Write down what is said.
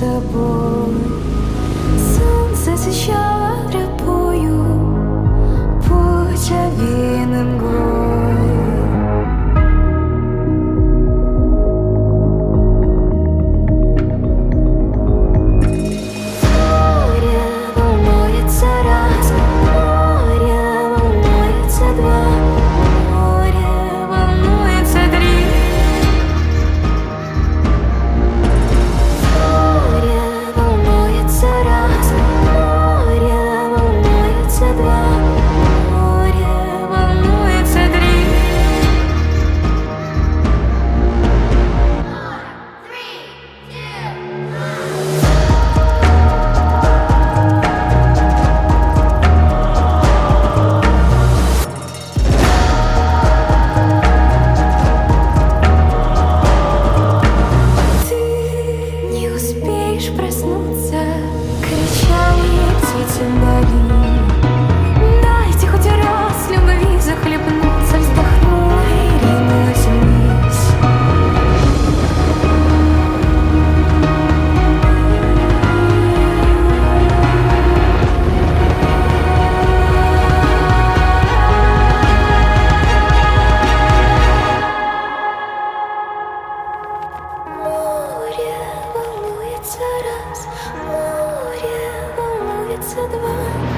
тобой. Солнце освещало тропою путь овеянным мглой. Море волнуется раз, море волнуется два, море волнуется три. Море волнуется раз, море волнуется два, море волнуется три. Ты не успеешь проснуться, кричали птицы вдали. Дайте хоть раз любви захлебнуться, вздохнула и ринулась вниз. Море волнуется раз, море волнуется два.